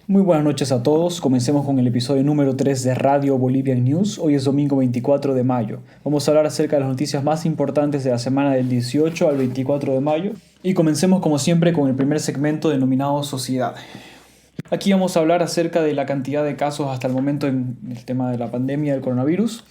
Muy buenas noches a todos. Comencemos con el episodio número 3 de Radio Bolivian News. Hoy es domingo 24 de mayo. Vamos a hablar acerca de las noticias más importantes de la semana del 18 al 24 de mayo. Y comencemos como siempre con el primer segmento denominado Sociedad. Aquí vamos a hablar acerca de la cantidad de casos hasta el momento en el tema de la pandemia del coronavirus.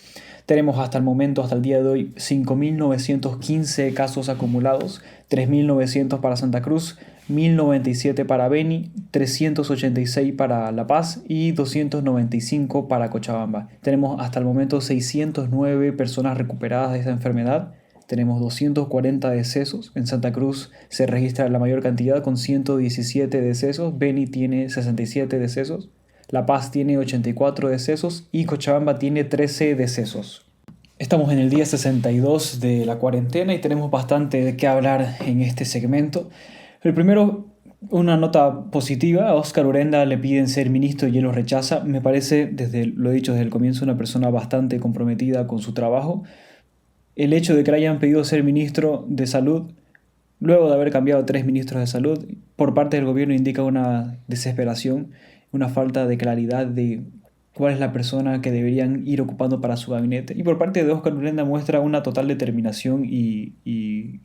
Tenemos hasta el momento, hasta el día de hoy, 5.915 casos acumulados, 3.900 para Santa Cruz, 1.097 para Beni, 386 para La Paz y 295 para Cochabamba. Tenemos hasta el momento 609 personas recuperadas de esta enfermedad. Tenemos 240 decesos. En Santa Cruz se registra la mayor cantidad con 117 decesos. Beni tiene 67 decesos. La Paz tiene 84 decesos y Cochabamba tiene 13 decesos. Estamos en el día 62 de la cuarentena y tenemos bastante de qué hablar en este segmento. El primero, una nota positiva. A Óscar Urenda le piden ser ministro y él lo rechaza. Me parece, lo he dicho desde el comienzo, una persona bastante comprometida con su trabajo. El hecho de que le hayan pedido ser ministro de salud, luego de haber cambiado 3 ministros de salud, por parte del gobierno indica una desesperación, una falta de claridad de cuál es la persona que deberían ir ocupando para su gabinete. Y por parte de Óscar Urenda muestra una total determinación y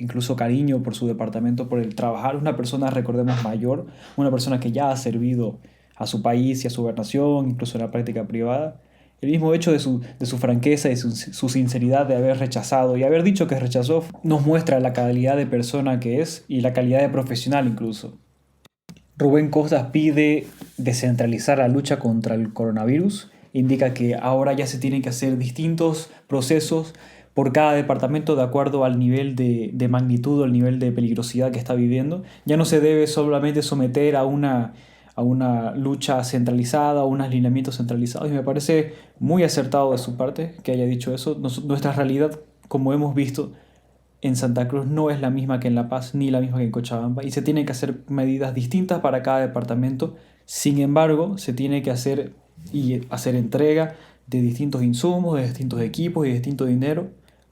incluso cariño por su departamento, por el trabajar. Una persona, recordemos, mayor, una persona que ya ha servido a su país y a su gobernación, incluso en la práctica privada. El mismo hecho de su franqueza y su sinceridad de haber rechazado y haber dicho que rechazó nos muestra la calidad de persona que es y la calidad de profesional incluso. Rubén Costas pide descentralizar la lucha contra el coronavirus. Indica que ahora ya se tienen que hacer distintos procesos por cada departamento de acuerdo al nivel de magnitud o al nivel de peligrosidad que está viviendo. Ya no se debe solamente someter a una lucha centralizada, a unos alineamientos centralizados. Y me parece muy acertado de su parte que haya dicho eso. Nuestra realidad, como hemos visto, en Santa Cruz no es la misma que en La Paz ni la misma que en Cochabamba y se tienen que hacer medidas distintas para cada departamento. Sin embargo, se tiene que hacer entrega de distintos insumos, de distintos equipos y de distinto dinero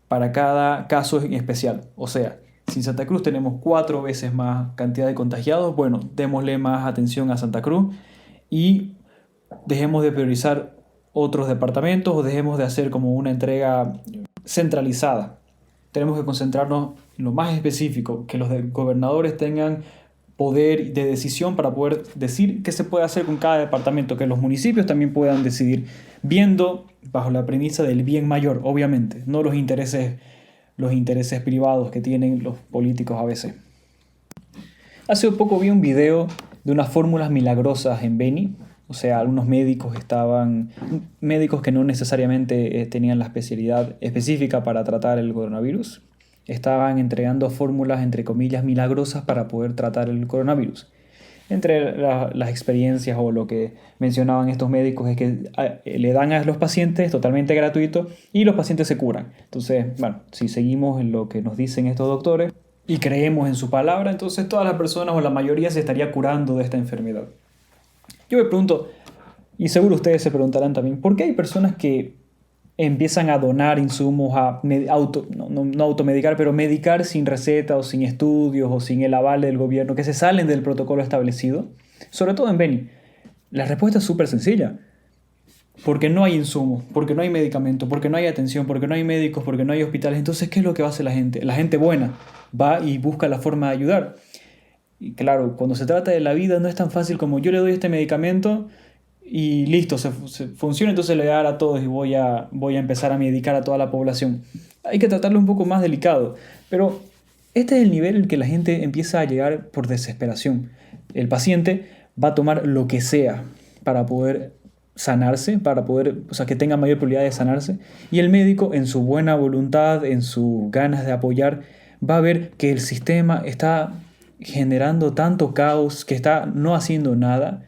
para cada caso en especial. O sea, si en Santa Cruz tenemos 4 veces más cantidad de contagiados, bueno, démosle más atención a Santa Cruz y dejemos de priorizar otros departamentos o dejemos de hacer como una entrega centralizada. Tenemos que concentrarnos en lo más específico, que los gobernadores tengan poder de decisión para poder decir qué se puede hacer con cada departamento, que los municipios también puedan decidir, viendo bajo la premisa del bien mayor, obviamente, no los intereses privados que tienen los políticos a veces. Hace poco vi un video de unas fórmulas milagrosas en Beni. O sea, algunos médicos que no necesariamente tenían la especialidad específica para tratar el coronavirus, estaban entregando fórmulas, entre comillas, milagrosas para poder tratar el coronavirus. Entre las experiencias o lo que mencionaban estos médicos es que le dan a los pacientes totalmente gratuito y los pacientes se curan. Entonces, bueno, si seguimos en lo que nos dicen estos doctores y creemos en su palabra, entonces todas las personas o la mayoría se estaría curando de esta enfermedad. Yo me pregunto, y seguro ustedes se preguntarán también, ¿por qué hay personas que empiezan a donar insumos, no automedicar, pero medicar sin receta o sin estudios o sin el aval del gobierno, que se salen del protocolo establecido? Sobre todo en Beni. La respuesta es súper sencilla. Porque no hay insumos, porque no hay medicamento, porque no hay atención, porque no hay médicos, porque no hay hospitales. Entonces, ¿qué es lo que va a hacer la gente? La gente buena va y busca la forma de ayudar. Y claro, cuando se trata de la vida no es tan fácil como yo le doy este medicamento y listo, se funciona, entonces le voy a dar a todos y voy a empezar a medicar a toda la población. Hay que tratarlo un poco más delicado, pero este es el nivel en el que la gente empieza a llegar por desesperación. El paciente va a tomar lo que sea para poder sanarse, o sea, que tenga mayor probabilidad de sanarse, y el médico, en su buena voluntad, en sus ganas de apoyar, va a ver que el sistema está generando tanto caos, que está no haciendo nada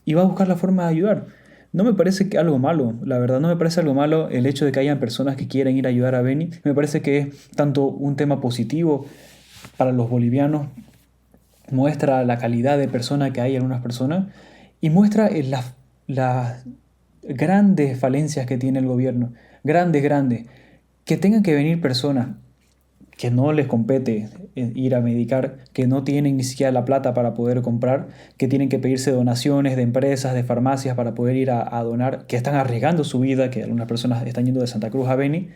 y va a buscar la forma de ayudar. No me parece que algo malo, la verdad, no me parece algo malo el hecho de que hayan personas que quieren ir a ayudar a Beni. Me parece que es tanto un tema positivo para los bolivianos, muestra la calidad de persona que hay en unas personas y muestra las grandes falencias que tiene el gobierno, grandes, que tengan que venir personas que no les compete ir a medicar, que no tienen ni siquiera la plata para poder comprar, que tienen que pedirse donaciones de empresas, de farmacias para poder ir a donar, que están arriesgando su vida, que algunas personas están yendo de Santa Cruz a Beni,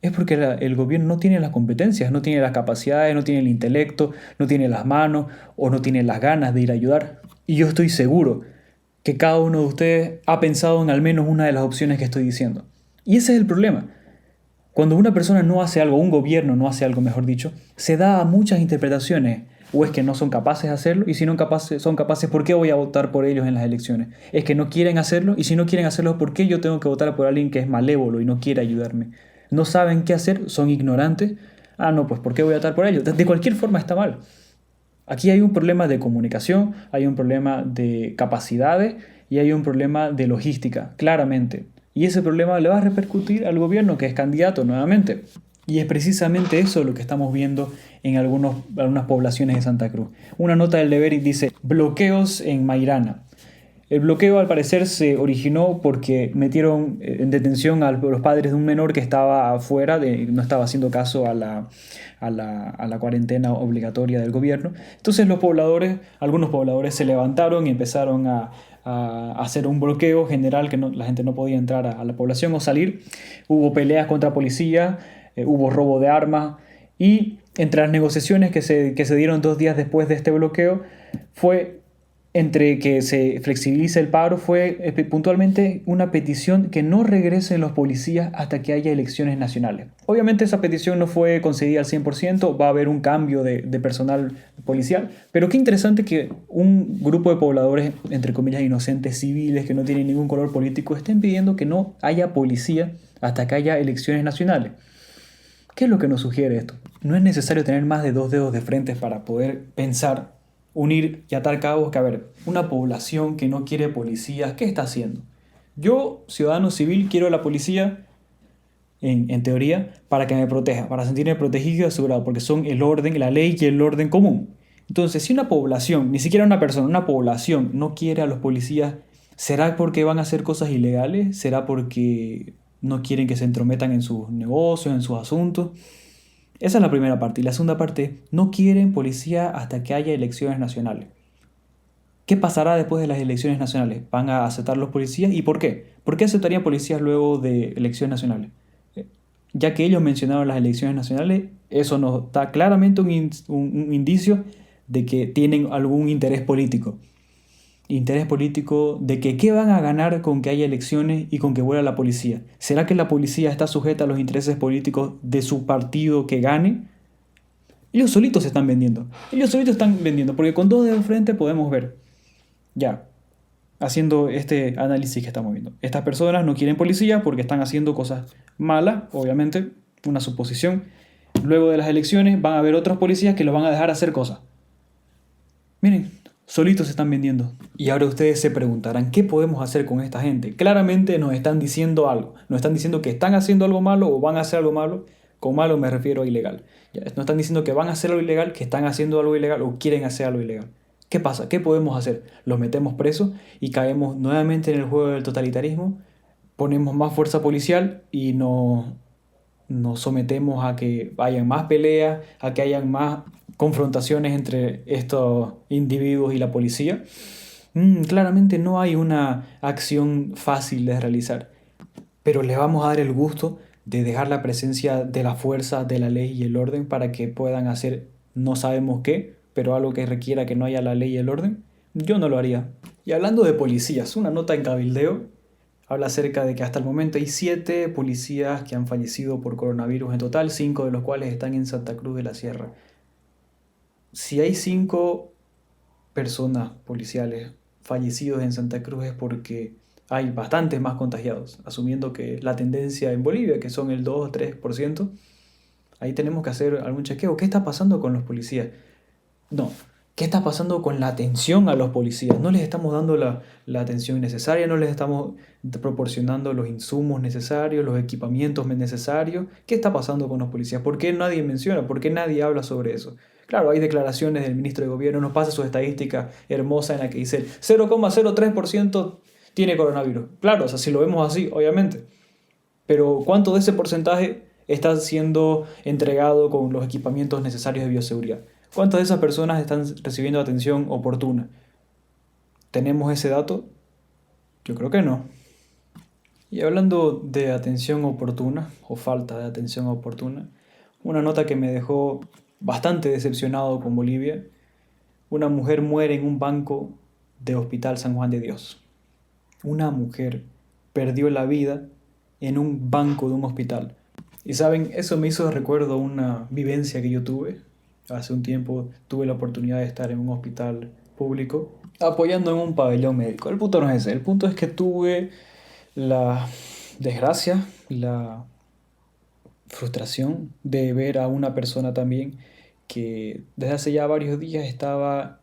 es porque el gobierno no tiene las competencias, no tiene las capacidades, no tiene el intelecto, no tiene las manos o no tiene las ganas de ir a ayudar. Y yo estoy seguro que cada uno de ustedes ha pensado en al menos una de las opciones que estoy diciendo. Y ese es el problema. Cuando una persona no hace algo, un gobierno no hace algo, mejor dicho, se da a muchas interpretaciones. O es que no son capaces de hacerlo, y si no son capaces, ¿por qué voy a votar por ellos en las elecciones? Es que no quieren hacerlo, y si no quieren hacerlo, ¿por qué yo tengo que votar por alguien que es malévolo y no quiere ayudarme? No saben qué hacer, son ignorantes. Ah, no, pues ¿por qué voy a votar por ellos? De cualquier forma está mal. Aquí hay un problema de comunicación, hay un problema de capacidades y hay un problema de logística, claramente. Y ese problema le va a repercutir al gobierno que es candidato nuevamente. Y es precisamente eso lo que estamos viendo en algunas poblaciones de Santa Cruz. Una nota del Deber dice: bloqueos en Mairana. El bloqueo al parecer se originó porque metieron en detención a los padres de un menor que estaba afuera, no estaba haciendo caso a la cuarentena obligatoria del gobierno. Entonces algunos pobladores se levantaron y empezaron a hacer un bloqueo general que la gente no podía entrar a la población o salir. Hubo peleas contra policía, hubo robo de armas y entre las negociaciones que se dieron 2 días después de este bloqueo fue entre que se flexibilice el paro fue puntualmente una petición que no regresen los policías hasta que haya elecciones nacionales. Obviamente esa petición no fue concedida al 100%, va a haber un cambio de personal policial, pero qué interesante que un grupo de pobladores, entre comillas, inocentes, civiles, que no tienen ningún color político, estén pidiendo que no haya policía hasta que haya elecciones nacionales. ¿Qué es lo que nos sugiere esto? No es necesario tener más de 2 dedos de frente para poder pensar, unir y atar cabos que, a ver, una población que no quiere policías, ¿qué está haciendo? Yo, ciudadano civil, quiero a la policía, en teoría, para que me proteja, para sentirme protegido y asegurado, porque son el orden, la ley y el orden común. Entonces, si una población, ni siquiera una persona, una población no quiere a los policías, ¿será porque van a hacer cosas ilegales? ¿Será porque no quieren que se entrometan en sus negocios, en sus asuntos? Esa es la primera parte. Y la segunda parte, no quieren policía hasta que haya elecciones nacionales. ¿Qué pasará después de las elecciones nacionales? ¿Van a aceptar los policías? ¿Y por qué? ¿Por qué aceptarían policías luego de elecciones nacionales? Ya que ellos mencionaron las elecciones nacionales, eso nos da claramente un indicio de que tienen algún interés político. Interés político de que qué van a ganar con que haya elecciones y con que vuelva la policía. ¿Será que la policía está sujeta a los intereses políticos de su partido que gane? Ellos solitos se están vendiendo. Ellos solitos están vendiendo, porque con 2 dedos de frente podemos ver, ya, haciendo este análisis que estamos viendo. Estas personas no quieren policía porque están haciendo cosas malas, obviamente, una suposición. Luego de las elecciones van a haber otros policías que los van a dejar hacer cosas. Miren, solitos se están vendiendo. Y ahora ustedes se preguntarán, ¿qué podemos hacer con esta gente? Claramente nos están diciendo algo. Nos están diciendo que están haciendo algo malo o van a hacer algo malo. Con malo me refiero a ilegal. Nos están diciendo que van a hacer algo ilegal, que están haciendo algo ilegal o quieren hacer algo ilegal. ¿Qué pasa? ¿Qué podemos hacer? Los metemos presos y caemos nuevamente en el juego del totalitarismo. Ponemos más fuerza policial y nos sometemos a que hayan más peleas, a que hayan más confrontaciones entre estos individuos y la policía. Claramente no hay una acción fácil de realizar, pero les vamos a dar el gusto de dejar la presencia de la fuerza, de la ley y el orden para que puedan hacer no sabemos qué, pero algo que requiera que no haya la ley y el orden. Yo no lo haría. Y hablando de policías, una nota en Cabildeo habla acerca de que hasta el momento hay 7 policías que han fallecido por coronavirus en total, 5 de los cuales están en Santa Cruz de la Sierra. Si hay 5 personas policiales fallecidos en Santa Cruz es porque hay bastantes más contagiados, asumiendo que la tendencia en Bolivia, que son el 2 o 3%, ahí tenemos que hacer algún chequeo. ¿Qué está pasando con los policías? No, ¿qué está pasando con la atención a los policías? No les estamos dando la atención necesaria, no les estamos proporcionando los insumos necesarios, los equipamientos necesarios. ¿Qué está pasando con los policías? ¿Por qué nadie menciona? ¿Por qué nadie habla sobre eso? Claro, hay declaraciones del ministro de Gobierno, nos pasa su estadística hermosa en la que dice el 0,03% tiene coronavirus. Claro, o sea, si lo vemos así, obviamente. Pero ¿cuánto de ese porcentaje está siendo entregado con los equipamientos necesarios de bioseguridad. ¿Cuántas de esas personas están recibiendo atención oportuna? ¿Tenemos ese dato? Yo creo que no. Y hablando de atención oportuna, o falta de atención oportuna, una nota que me dejó bastante decepcionado con Bolivia: una mujer muere en un banco de Hospital San Juan de Dios. Una mujer perdió la vida en un banco de un hospital. Y saben, eso me hizo recuerdo una vivencia que yo tuve. Hace un tiempo tuve la oportunidad de estar en un hospital público apoyando en un pabellón médico. El punto no es ese, el punto es que tuve la desgracia, la frustración de ver a una persona también que desde hace ya varios días estaba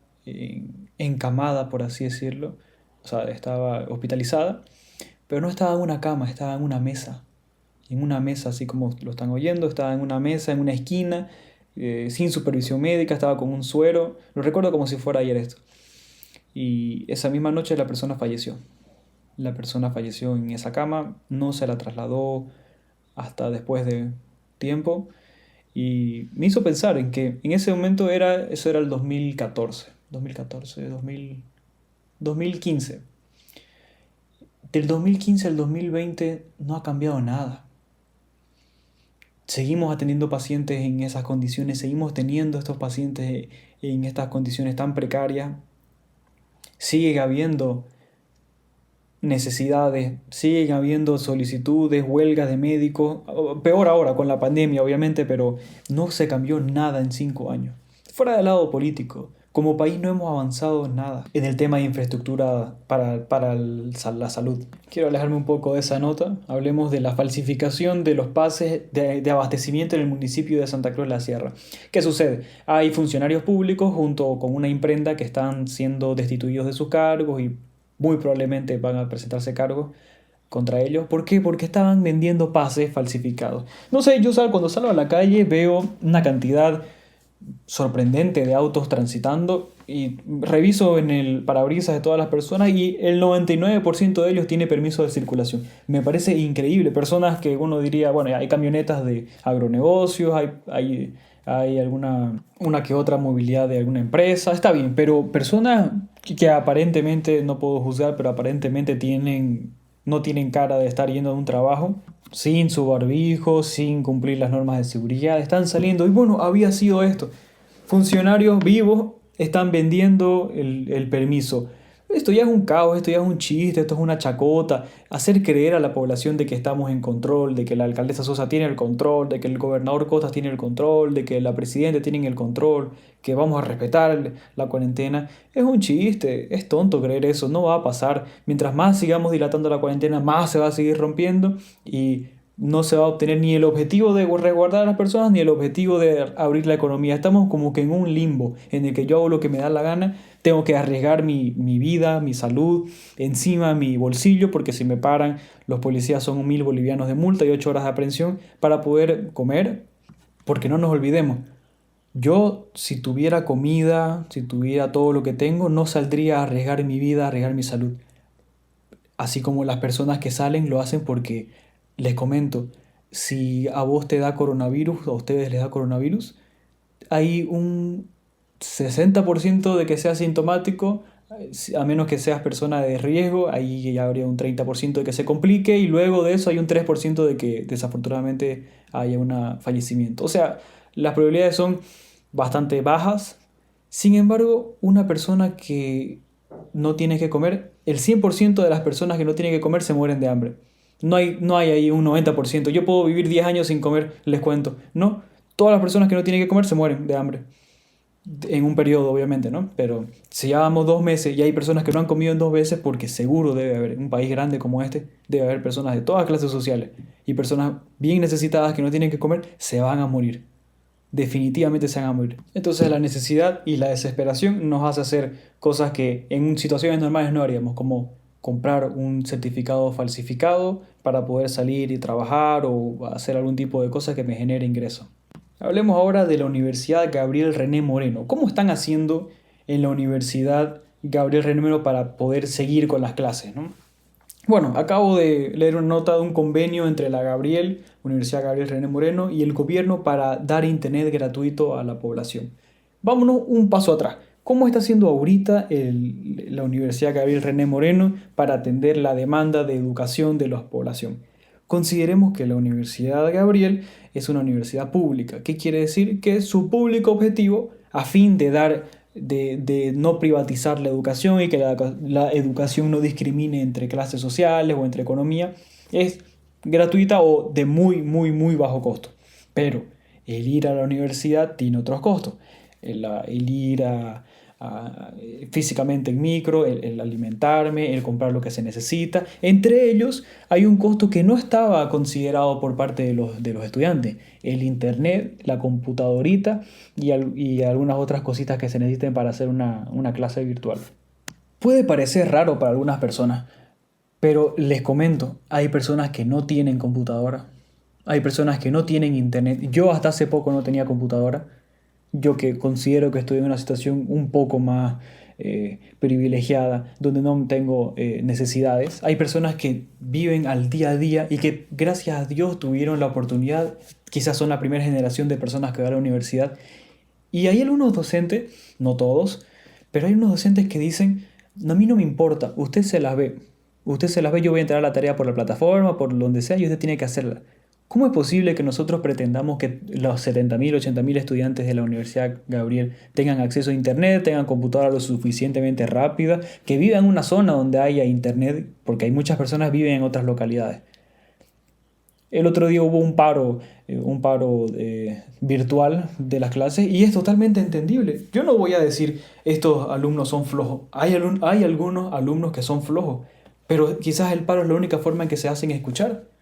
encamada, por así decirlo. O sea, estaba hospitalizada, pero no estaba en una cama, estaba en una mesa. En una mesa, así como lo están oyendo, estaba en una mesa, en una esquina, sin supervisión médica, estaba con un suero. Lo recuerdo como si fuera ayer esto. Y esa misma noche la persona falleció. La persona falleció en esa cama, no se la trasladó hasta después de tiempo, y me hizo pensar en que en ese momento eso era el 2015. Del 2015 al 2020 no ha cambiado nada. Seguimos atendiendo pacientes en esas condiciones, seguimos teniendo estos pacientes en estas condiciones tan precarias. Sigue habiendo necesidades, siguen habiendo solicitudes, huelgas de médicos, peor ahora con la pandemia obviamente, pero no se cambió nada en 5 años. Fuera del lado político, como país no hemos avanzado nada en el tema de infraestructura para la salud. Quiero alejarme un poco de esa nota. Hablemos de la falsificación de los pases de abastecimiento en el municipio de Santa Cruz de la Sierra. ¿Qué sucede? Hay funcionarios públicos junto con una imprenta que están siendo destituidos de sus cargos y muy probablemente van a presentarse cargos contra ellos. ¿Por qué? Porque estaban vendiendo pases falsificados. No sé, cuando salgo a la calle veo una cantidad sorprendente de autos transitando y reviso en el parabrisas de todas las personas y el 99% de ellos tiene permiso de circulación. Me parece increíble. Personas que uno diría, bueno, hay camionetas de agronegocios, hay una que otra movilidad de alguna empresa, está bien, pero personas que aparentemente, no puedo juzgar, pero aparentemente no tienen cara de estar yendo a un trabajo, sin su barbijo, sin cumplir las normas de seguridad, están saliendo. Y bueno, había sido esto. Funcionarios vivos están vendiendo el permiso. Esto ya es un caos, esto ya es un chiste, esto es una chacota. Hacer creer a la población de que estamos en control, de que la alcaldesa Sosa tiene el control, de que el gobernador Costas tiene el control, de que la presidenta tiene el control, que vamos a respetar la cuarentena. Es un chiste, es tonto creer eso, no va a pasar. Mientras más sigamos dilatando la cuarentena, más se va a seguir rompiendo y no se va a obtener ni el objetivo de resguardar a las personas ni el objetivo de abrir la economía. Estamos como que en un limbo en el que yo hago lo que me da la gana, tengo que arriesgar mi vida, mi salud, encima mi bolsillo, porque si me paran los policías son 1.000 bolivianos de multa y 8 horas de aprehensión para poder comer, porque no nos olvidemos. Yo, si tuviera comida, si tuviera todo lo que tengo, no saldría a arriesgar mi vida, a arriesgar mi salud. Así como las personas que salen lo hacen porque, les comento, si a vos te da coronavirus, o a ustedes les da coronavirus, hay un 60% de que sea sintomático, a menos que seas persona de riesgo, ahí ya habría un 30% de que se complique y luego de eso hay un 3% de que desafortunadamente haya un fallecimiento. O sea, las probabilidades son bastante bajas. Sin embargo, una persona que no tiene que comer, el 100% de las personas que no tienen que comer se mueren de hambre. No hay ahí un 90%. Yo puedo vivir 10 años sin comer, les cuento. No, todas las personas que no tienen que comer se mueren de hambre. En un periodo, obviamente, ¿no? Pero si llevamos 2 meses y hay personas que no han comido en 2 veces, porque seguro debe haber, en un país grande como este, debe haber personas de todas clases sociales y personas bien necesitadas que no tienen que comer, se van a morir. Definitivamente se van a morir. Entonces la necesidad y la desesperación nos hace hacer cosas que en situaciones normales no haríamos, como comprar un certificado falsificado para poder salir y trabajar o hacer algún tipo de cosa que me genere ingreso. Hablemos ahora de la Universidad Gabriel René Moreno. ¿Cómo están haciendo en la Universidad Gabriel René Moreno para poder seguir con las clases, ¿no? Bueno, acabo de leer una nota de un convenio entre la Universidad Gabriel René Moreno y el gobierno para dar internet gratuito a la población. Vámonos un paso atrás. ¿Cómo está haciendo ahorita la Universidad Gabriel René Moreno para atender la demanda de educación de la población? Consideremos que la Universidad Gabriel es una universidad pública. ¿Qué quiere decir? Que su público objetivo, a fin de de no privatizar la educación y que la educación no discrimine entre clases sociales o entre economía, es gratuita o de muy bajo costo. Pero el ir a la universidad tiene otros costos. El ir físicamente en micro, el alimentarme, el comprar lo que se necesita. Entre ellos hay un costo que no estaba considerado por parte de los estudiantes. El internet, la computadorita y algunas otras cositas que se necesiten para hacer una clase virtual. Puede parecer raro para algunas personas, pero les comento, hay personas que no tienen computadora, hay personas que no tienen internet. Yo hasta hace poco no tenía computadora. Yo que considero que estoy en una situación un poco más privilegiada, donde no tengo necesidades. Hay personas que viven al día a día y que gracias a Dios tuvieron la oportunidad, quizás son la primera generación de personas que van a la universidad. Y hay algunos docentes, no todos, pero hay unos docentes que dicen, "No, a mí no me importa, usted se las ve. Usted se las ve, yo voy a entrar a la tarea por la plataforma, por donde sea, y usted tiene que hacerla". ¿Cómo es posible que nosotros pretendamos que los 70.000, 80.000 estudiantes de la Universidad Gabriel tengan acceso a Internet, tengan computadora lo suficientemente rápida, que vivan en una zona donde haya Internet, porque hay muchas personas que viven en otras localidades? El otro día hubo un paro virtual de las clases y es totalmente entendible. Yo no voy a decir estos alumnos son flojos. Hay algunos alumnos que son flojos, pero quizás el paro es la única forma en que se hacen escuchar.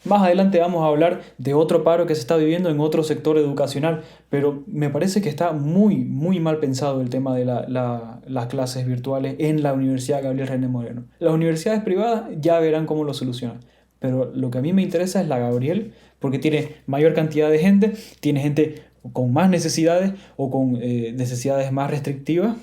Más adelante vamos a hablar de otro paro que se está viviendo en otro sector educacional, pero me parece que está muy mal pensado el tema de las clases virtuales en la Universidad Gabriel René Moreno. Las universidades privadas ya verán cómo lo solucionan, pero lo que a mí me interesa es la Gabriel porque tiene mayor cantidad de gente, tiene gente con más necesidades o con necesidades más restrictivas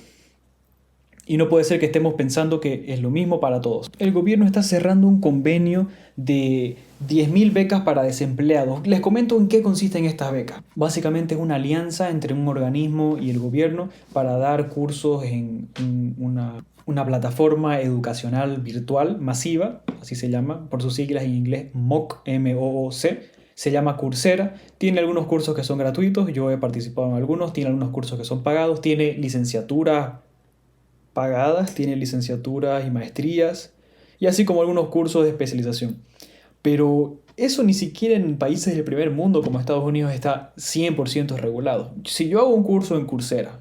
y no puede ser que estemos pensando que es lo mismo para todos. El gobierno está cerrando un convenio de 10.000 becas para desempleados. Les comento en qué consisten estas becas. Básicamente es una alianza entre un organismo y el gobierno para dar cursos en una plataforma educacional virtual masiva, así se llama, por sus siglas en inglés MOOC, M-O-O-C. Se llama Coursera, tiene algunos cursos que son gratuitos, yo he participado en algunos, tiene algunos cursos que son pagados, tiene licenciaturas pagadas, tiene licenciaturas y maestrías, y así como algunos cursos de especialización. Pero eso ni siquiera en países del primer mundo como Estados Unidos está 100% regulado. Si yo hago un curso en Coursera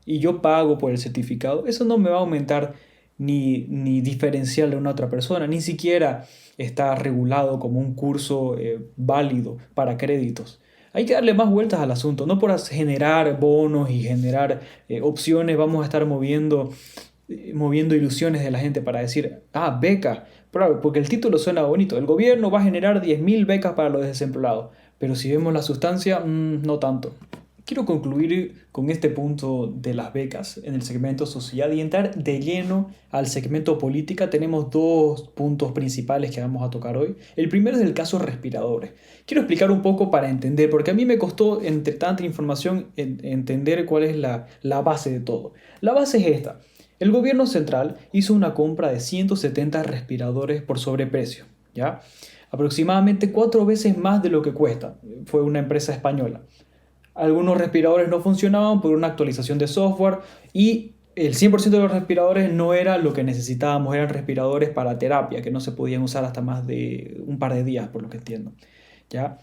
y yo pago por el certificado, eso no me va a aumentar ni diferencial de una otra persona, ni siquiera está regulado como un curso válido para créditos. Hay que darle más vueltas al asunto, no por generar bonos y generar opciones, vamos a estar moviendo ilusiones de la gente para decir, ah, beca, porque el título suena bonito, el gobierno va a generar 10.000 becas para los desempleados, pero si vemos la sustancia, no tanto. Quiero concluir con este punto de las becas en el segmento sociedad y entrar de lleno al segmento política. Tenemos dos puntos principales que vamos a tocar hoy. El primero es el caso respiradores. Quiero explicar un poco para entender, porque a mí me costó, entre tanta información, entender cuál es la base de todo. La base es esta. El gobierno central hizo una compra de 170 respiradores por sobreprecio, ¿ya? Aproximadamente 4 veces más de lo que cuesta. Fue una empresa española. Algunos respiradores no funcionaban por una actualización de software y el 100% de los respiradores no era lo que necesitábamos, eran respiradores para terapia que no se podían usar hasta más de un par de días, por lo que entiendo. ¿Ya?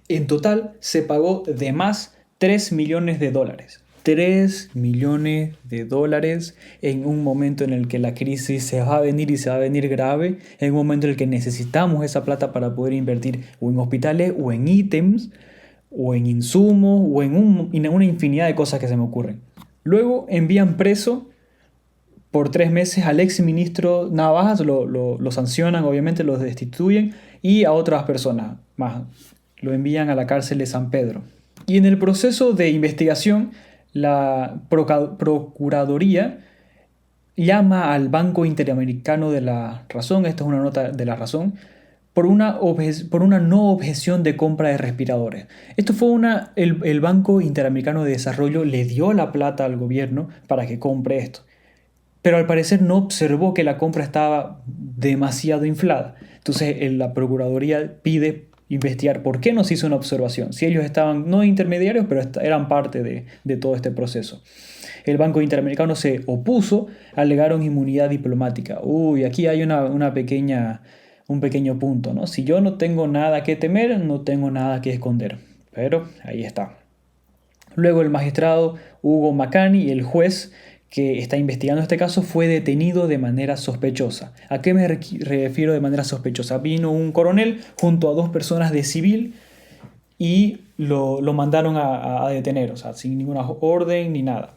En total se pagó de más 3 millones de dólares. 3 millones de dólares en un momento en el que la crisis se va a venir y se va a venir grave, en un momento en el que necesitamos esa plata para poder invertir o en hospitales o en ítems o en insumos o en una infinidad de cosas que se me ocurren. Luego envían preso por 3 meses al ex ministro Navajas, lo sancionan, obviamente lo destituyen, y a otras personas más. Lo envían a la cárcel de San Pedro. Y en el proceso de investigación, la Procuraduría llama al Banco Interamericano de la Razón, esta es una nota de La Razón, por una no objeción de compra de respiradores. Esto fue el Banco Interamericano de Desarrollo le dio la plata al gobierno para que compre esto, pero al parecer no observó que la compra estaba demasiado inflada. Entonces la Procuraduría pide investigar por qué no se hizo una observación, si ellos estaban no intermediarios, pero eran parte de todo este proceso. El Banco Interamericano se opuso, alegaron inmunidad diplomática. Uy, aquí hay un pequeño punto, ¿no? Si yo no tengo nada que temer, no tengo nada que esconder. Pero ahí está. Luego el magistrado Hugo Macani y el juez que está investigando este caso fue detenido de manera sospechosa. ¿A qué me refiero de manera sospechosa? Vino un coronel junto a dos personas de civil y lo mandaron a detener, o sea, sin ninguna orden ni nada.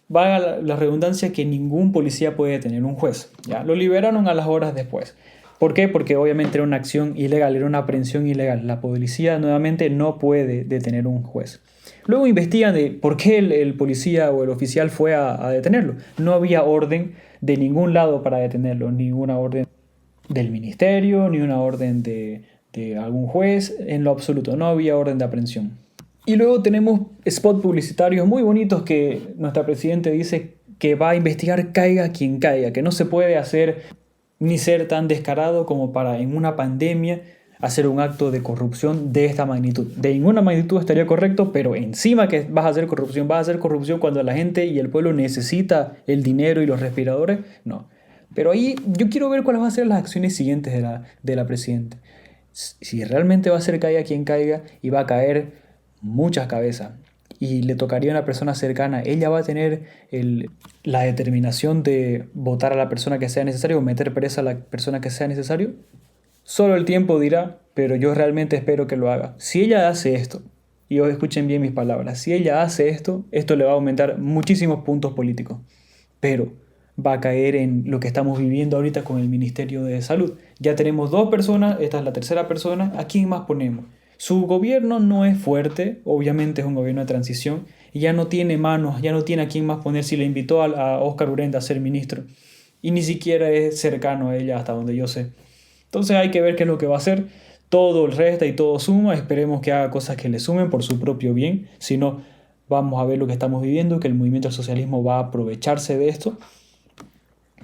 Valga la redundancia que ningún policía puede detener un juez. ¿Ya? Lo liberaron a las horas después. ¿Por qué? Porque obviamente era una acción ilegal, era una aprehensión ilegal. La policía nuevamente no puede detener un juez. Luego investigan de por qué el policía o el oficial fue a detenerlo. No había orden de ningún lado para detenerlo, ninguna orden del ministerio, ni una orden de algún juez, en lo absoluto, no había orden de aprehensión. Y luego tenemos spots publicitarios muy bonitos que nuestra presidenta dice que va a investigar caiga quien caiga, que no se puede hacer ni ser tan descarado como para en una pandemia hacer un acto de corrupción de esta magnitud. De ninguna magnitud estaría correcto, pero encima que vas a hacer corrupción cuando la gente y el pueblo necesita el dinero y los respiradores, no. Pero ahí yo quiero ver cuáles van a ser las acciones siguientes de la presidenta. Si realmente va a ser caiga quien caiga y va a caer muchas cabezas y le tocaría a una persona cercana, ella va a tener la determinación de votar a la persona que sea necesario o meter presa a la persona que sea necesario. Solo el tiempo dirá, pero yo realmente espero que lo haga. Si ella hace esto, y escuchen bien mis palabras, si ella hace esto, esto le va a aumentar muchísimos puntos políticos, pero va a caer en lo que estamos viviendo ahorita con el Ministerio de Salud. Ya tenemos dos personas, esta es la tercera persona, ¿a quién más ponemos? Su gobierno no es fuerte, obviamente es un gobierno de transición, y ya no tiene manos, ya no tiene a quién más poner si le invitó a Óscar Urenda a ser ministro, y ni siquiera es cercano a ella hasta donde yo sé. Entonces hay que ver qué es lo que va a hacer. Todo resta y todo suma. Esperemos que haga cosas que le sumen por su propio bien. Si no, vamos a ver lo que estamos viviendo, que el movimiento del socialismo va a aprovecharse de esto.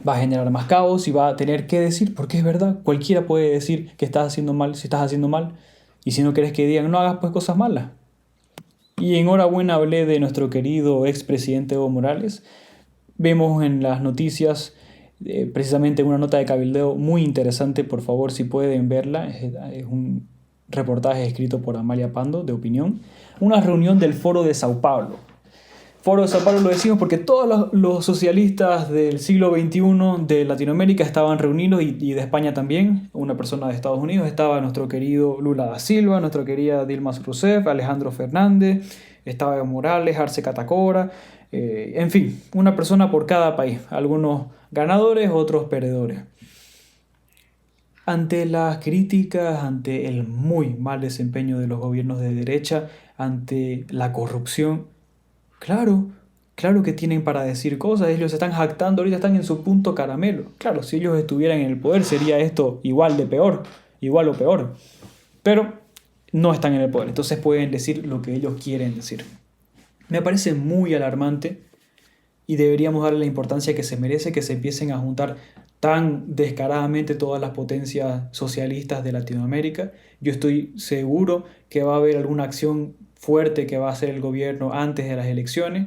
Va a generar más caos y va a tener que decir, porque es verdad, cualquiera puede decir que estás haciendo mal si estás haciendo mal. Y si no quieres que digan, no hagas pues cosas malas. Y enhorabuena hablé de nuestro querido expresidente Evo Morales. Vemos en las noticias precisamente una nota de cabildeo muy interesante, por favor si pueden verla, es un reportaje escrito por Amalia Pando de Opinión, una reunión del Foro de Sao Paulo. Foro de Sao Paulo lo decimos porque todos los socialistas del siglo XXI de Latinoamérica estaban reunidos y de España también, una persona de Estados Unidos, estaba nuestro querido Lula da Silva, nuestra querida Dilma Rousseff, Alejandro Fernández, estaba Evo Morales, Arce Catacora, en fin, una persona por cada país, algunos ganadores, otros perdedores. Ante las críticas, ante el muy mal desempeño de los gobiernos de derecha, ante la corrupción, claro, claro que tienen para decir cosas, ellos se están jactando, ahorita están en su punto caramelo. Claro, si ellos estuvieran en el poder sería esto igual de peor, igual o peor. Pero no están en el poder, entonces pueden decir lo que ellos quieren decir. Me parece muy alarmante y deberíamos darle la importancia que se merece, que se empiecen a juntar tan descaradamente todas las potencias socialistas de Latinoamérica. Yo estoy seguro que va a haber alguna acción fuerte que va a hacer el gobierno antes de las elecciones.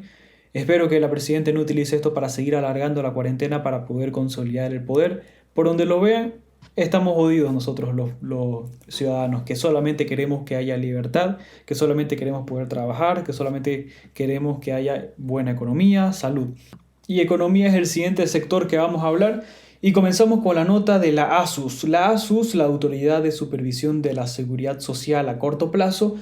Espero que la presidenta no utilice esto para seguir alargando la cuarentena para poder consolidar el poder. Por donde lo vean, estamos jodidos nosotros los ciudadanos, que solamente queremos que haya libertad, que solamente queremos poder trabajar, que solamente queremos que haya buena economía, salud. Y economía es el siguiente sector que vamos a hablar. Y comenzamos con la nota de la ASUS. La ASUS, la Autoridad de Supervisión de la Seguridad Social a corto plazo,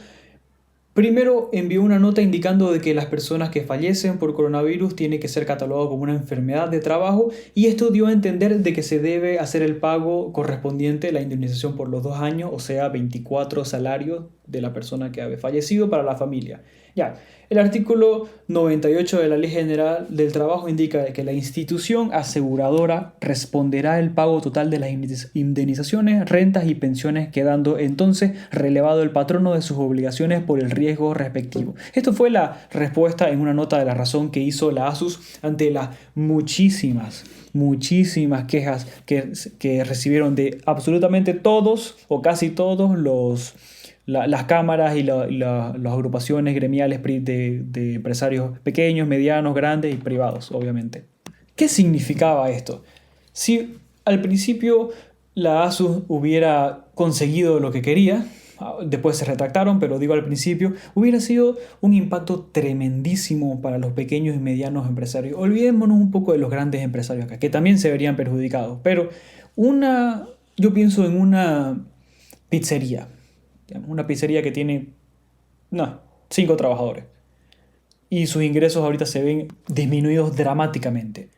primero envió una nota indicando de que las personas que fallecen por coronavirus tienen que ser catalogadas como una enfermedad de trabajo y esto dio a entender de que se debe hacer el pago correspondiente, la indemnización por los 2 años, o sea 24 salarios de la persona que había fallecido para la familia. Ya, el artículo 98 de la Ley General del Trabajo indica que la institución aseguradora responderá el pago total de las indemnizaciones, rentas y pensiones, quedando entonces relevado el patrono de sus obligaciones por el riesgo respectivo. Esto fue la respuesta en una nota de la razón que hizo la ASUS ante las muchísimas quejas que recibieron de absolutamente todos o casi todos las cámaras y las agrupaciones gremiales de empresarios pequeños, medianos, grandes y privados, obviamente. ¿Qué significaba esto? Si al principio la ASUS hubiera conseguido lo que quería, después se retractaron, pero digo al principio, hubiera sido un impacto tremendísimo para los pequeños y medianos empresarios. Olvidémonos un poco de los grandes empresarios acá, que también se verían perjudicados, pero yo pienso en una pizzería. Una pizzería que tiene, 5 trabajadores. Y sus ingresos ahorita se ven disminuidos dramáticamente.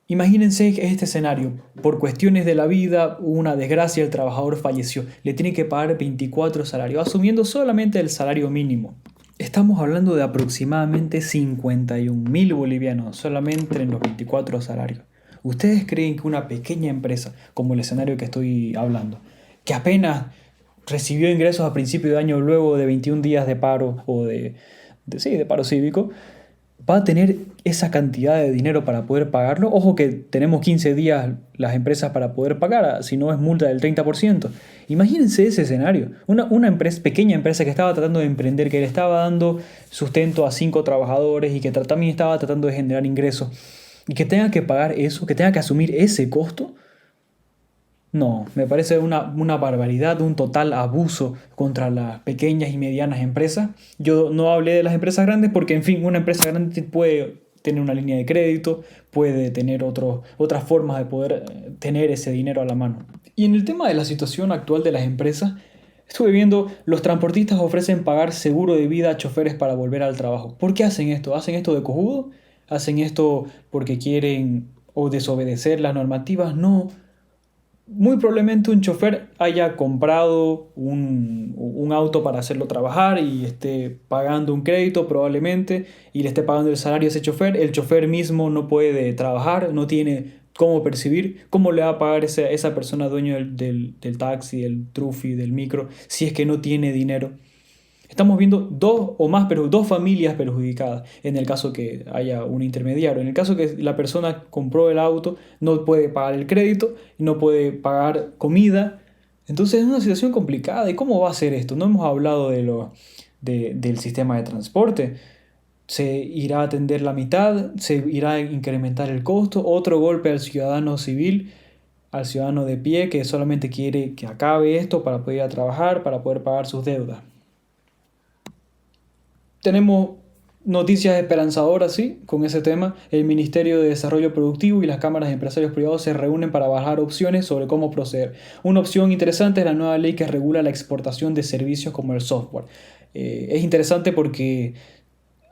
Imagínense este escenario. Por cuestiones de la vida, hubo una desgracia, el trabajador falleció. Le tiene que pagar 24 salarios, asumiendo solamente el salario mínimo. Estamos hablando de aproximadamente 51.000 bolivianos, solamente en los 24 salarios. ¿Ustedes creen que una pequeña empresa, como el escenario que estoy hablando, que apenas recibió ingresos a principio de año luego de 21 días de paro o de paro cívico, va a tener esa cantidad de dinero para poder pagarlo? Ojo que tenemos 15 días las empresas para poder pagar, si no es multa del 30%. Imagínense ese escenario. Una pequeña empresa que estaba tratando de emprender, que le estaba dando sustento a 5 trabajadores y que también estaba tratando de generar ingresos, y que tenga que pagar eso, que tenga que asumir ese costo. No, me parece una barbaridad, un total abuso contra las pequeñas y medianas empresas. Yo no hablé de las empresas grandes porque, en fin, una empresa grande puede tener una línea de crédito, puede tener otras formas de poder tener ese dinero a la mano. Y en el tema de la situación actual de las empresas, estuve viendo, los transportistas ofrecen pagar seguro de vida a choferes para volver al trabajo. ¿Por qué hacen esto? ¿Hacen esto de cojudo? ¿Hacen esto porque quieren o desobedecer las normativas? No. Muy probablemente un chofer haya comprado un auto para hacerlo trabajar y esté pagando un crédito probablemente y le esté pagando el salario a ese chofer. El chofer mismo no puede trabajar, no tiene cómo percibir, cómo le va a pagar esa persona dueño del taxi, del trufi, del micro, si es que no tiene dinero. Estamos viendo dos familias perjudicadas en el caso que haya un intermediario. En el caso que la persona compró el auto, no puede pagar el crédito, no puede pagar comida. Entonces es una situación complicada. ¿Y cómo va a ser esto? No hemos hablado del sistema de transporte. Se irá a atender la mitad, se irá a incrementar el costo, otro golpe al ciudadano civil, al ciudadano de pie que solamente quiere que acabe esto para poder ir a trabajar, para poder pagar sus deudas. Tenemos noticias esperanzadoras, sí, con ese tema. El Ministerio de Desarrollo Productivo y las cámaras de empresarios privados se reúnen para barajar opciones sobre cómo proceder. Una opción interesante es la nueva ley que regula la exportación de servicios como el software. Es interesante porque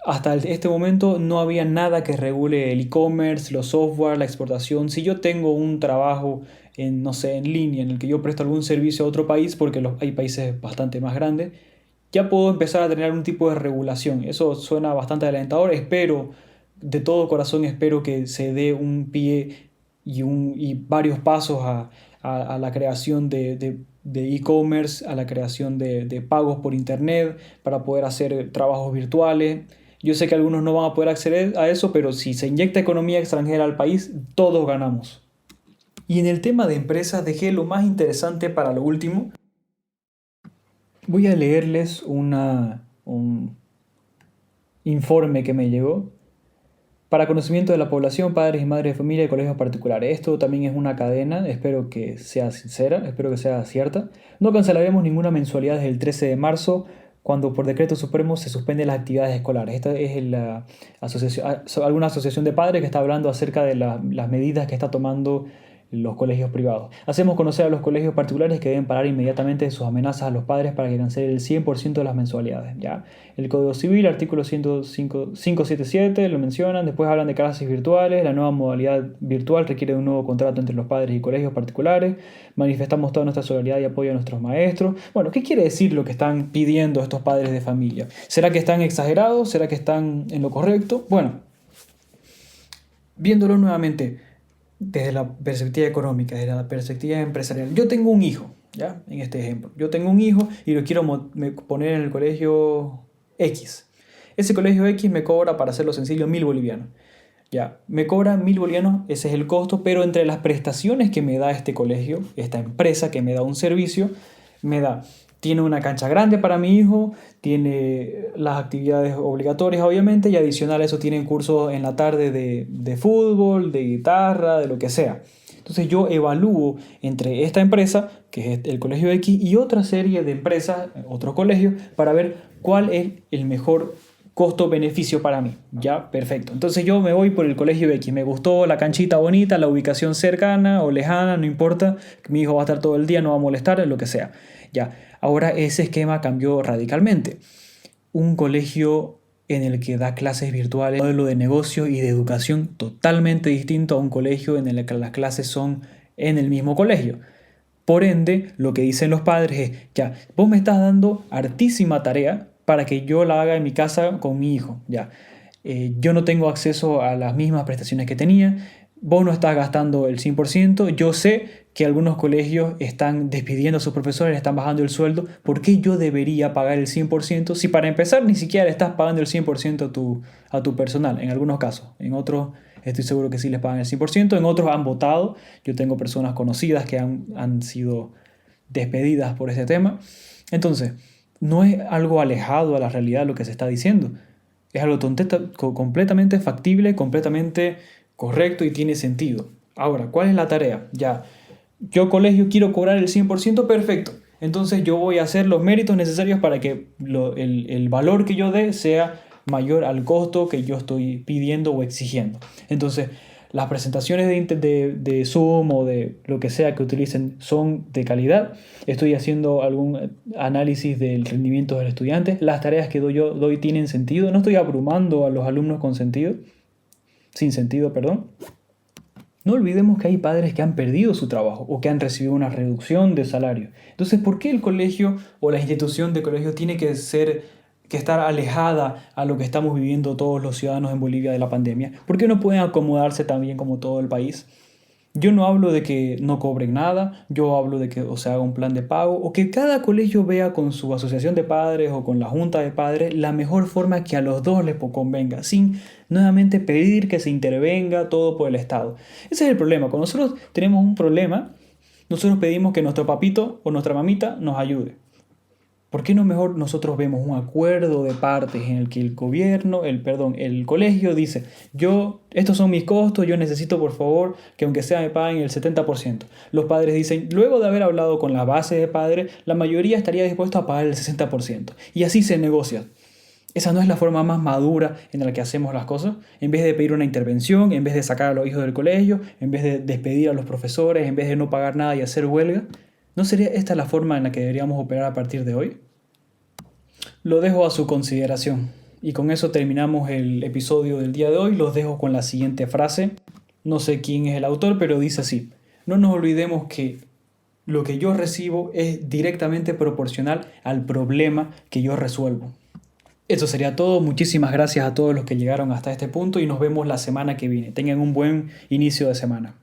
hasta este momento no había nada que regule el e-commerce, los software, la exportación. Si yo tengo un trabajo en línea en el que yo presto algún servicio a otro país, porque hay países bastante más grandes, ya puedo empezar a tener algún tipo de regulación. Eso suena bastante alentador. De todo corazón espero que se dé un pie y varios pasos a la creación de e-commerce, a la creación de pagos por internet para poder hacer trabajos virtuales. Yo sé que algunos no van a poder acceder a eso, pero si se inyecta economía extranjera al país, todos ganamos. Y en el tema de empresas dejé lo más interesante para lo último. Voy a leerles un informe que me llegó para conocimiento de la población, padres y madres de familia y colegios particulares. Esto también es una cadena, espero que sea sincera, espero que sea cierta. No cancelaremos ninguna mensualidad desde el 13 de marzo, cuando por decreto supremo se suspenden las actividades escolares. Esta es alguna asociación de padres que está hablando acerca de las medidas que está tomando los colegios privados. Hacemos conocer a los colegios particulares que deben parar inmediatamente sus amenazas a los padres para que cancelen el 100% de las mensualidades. ¿Ya? El Código Civil, artículo 577, lo mencionan. Después hablan de clases virtuales. La nueva modalidad virtual requiere de un nuevo contrato entre los padres y colegios particulares. Manifestamos toda nuestra solidaridad y apoyo a nuestros maestros. Bueno, ¿qué quiere decir lo que están pidiendo estos padres de familia? ¿Será que están exagerados? ¿Será que están en lo correcto? Bueno, viéndolo nuevamente desde la perspectiva económica, desde la perspectiva empresarial. Yo tengo un hijo, ¿ya? En este ejemplo. Yo tengo un hijo y lo quiero poner en el colegio X. Ese colegio X me cobra, para hacerlo sencillo, 1.000 bolivianos. Ya, me cobra 1.000 bolivianos, ese es el costo, pero entre las prestaciones que me da este colegio, esta empresa que me da un servicio, tiene una cancha grande para mi hijo, tiene las actividades obligatorias obviamente, y adicional a eso tienen cursos en la tarde de fútbol, de guitarra, de lo que sea. Entonces yo evalúo entre esta empresa, que es el colegio X, y otra serie de empresas, otros colegios, para ver cuál es el mejor costo-beneficio para mí. Ya, perfecto. Entonces yo me voy por el colegio X. Me gustó la canchita bonita, la ubicación cercana o lejana, no importa. Mi hijo va a estar todo el día, no va a molestar, lo que sea. Ya, ahora ese esquema cambió radicalmente. Un colegio en el que da clases virtuales, un modelo de negocio y de educación totalmente distinto a un colegio en el que las clases son en el mismo colegio. Por ende, lo que dicen los padres es, ya, vos me estás dando hartísima tarea para que yo la haga en mi casa con mi hijo. Ya. Yo no tengo acceso a las mismas prestaciones que tenía, vos no estás gastando el 100%, yo sé que algunos colegios están despidiendo a sus profesores, le están bajando el sueldo. ¿Por qué yo debería pagar el 100% si para empezar ni siquiera le estás pagando el 100% a tu personal? En algunos casos, en otros estoy seguro que sí les pagan el 100%, en otros han votado. Yo tengo personas conocidas que han sido despedidas por ese tema. Entonces, no es algo alejado a la realidad lo que se está diciendo. Es algo completamente factible, completamente correcto y tiene sentido. Ahora, ¿cuál es la tarea? Ya, yo colegio quiero cobrar el 100%, perfecto. Entonces yo voy a hacer los méritos necesarios para que el valor que yo dé sea mayor al costo que yo estoy pidiendo o exigiendo. Entonces, las presentaciones de Zoom o de lo que sea que utilicen son de calidad. Estoy haciendo algún análisis del rendimiento del estudiante. Las tareas que yo doy tienen sentido. No estoy abrumando a los alumnos sin sentido, perdón. No olvidemos que hay padres que han perdido su trabajo o que han recibido una reducción de salario. Entonces, ¿por qué el colegio o la institución de colegio tiene que estar alejada a lo que estamos viviendo todos los ciudadanos en Bolivia de la pandemia? ¿Por qué no pueden acomodarse también como todo el país? Yo no hablo de que no cobren nada, yo hablo de que se haga un plan de pago o que cada colegio vea con su asociación de padres o con la junta de padres la mejor forma que a los dos les convenga, sin nuevamente pedir que se intervenga todo por el Estado. Ese es el problema. Cuando nosotros tenemos un problema, nosotros pedimos que nuestro papito o nuestra mamita nos ayude. ¿Por qué no mejor nosotros vemos un acuerdo de partes en el que el colegio dice, estos son mis costos, yo necesito por favor que aunque sea me paguen el 70%. Los padres dicen, luego de haber hablado con la base de padres, la mayoría estaría dispuesto a pagar el 60%. Y así se negocia. Esa no es la forma más madura en la que hacemos las cosas. En vez de pedir una intervención, en vez de sacar a los hijos del colegio, en vez de despedir a los profesores, en vez de no pagar nada y hacer huelga, ¿no sería esta la forma en la que deberíamos operar a partir de hoy? Lo dejo a su consideración. Y con eso terminamos el episodio del día de hoy. Los dejo con la siguiente frase. No sé quién es el autor, pero dice así. No nos olvidemos que lo que yo recibo es directamente proporcional al problema que yo resuelvo. Eso sería todo. Muchísimas gracias a todos los que llegaron hasta este punto y nos vemos la semana que viene. Tengan un buen inicio de semana.